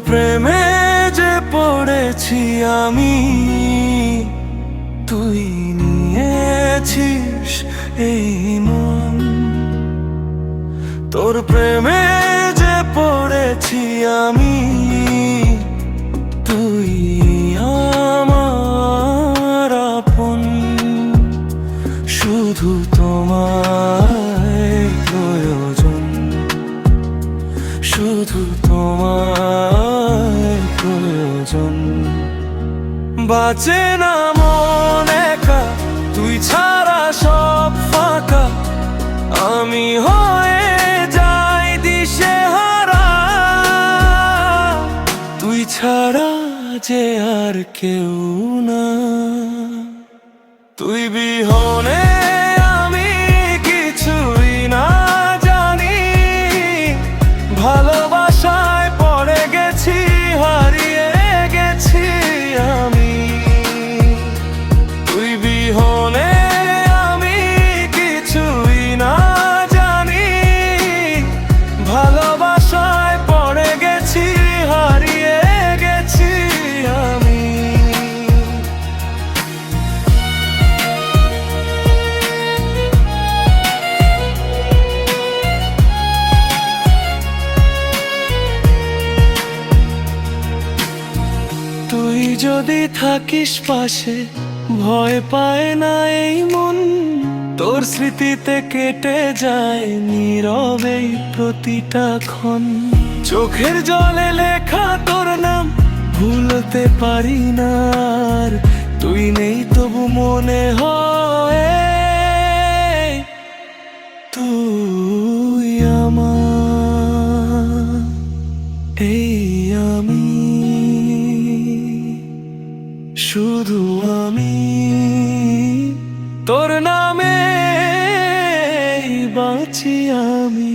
প্রেমে যে পড়েছি আমি, তুই নিয়েছিস এই মন। তোর প্রেমে যে পড়েছি আমি, তুই আমার আপন। শুধু তোমায় প্রয়োজন, শুধু তোমায় প্রয়োজন। বাঁচে না মন একা, তুই ছাড়া সব ফাঁকা। আমি হয়ে যাই দিশেহারা, তুই ছাড়া যে আর কেউ না। তুই বিহনে আমি কিছুই না জানি, ভালোবাসায় পড়ে গেছি, হারিয়ে গেছি আমি। তুই বিহনে আমি কিছুই না জানি, ভালোবাসায় পড়ে গেছি, হারিয়ে গেছি আমি। তুই যদি থাকিস পাশে, ভয় পায় না এই মন। তোর স্মৃতিতে কেটে যায় নীরবেই প্রতিটা ক্ষণ। চোখের জলে লেখা তোর নাম ভুলতে পারি না আর। তুই নেই তবু মনে হয় তুই আমার। এই আমি, শুধু আমি, তোর নামে বাঁচি আমি।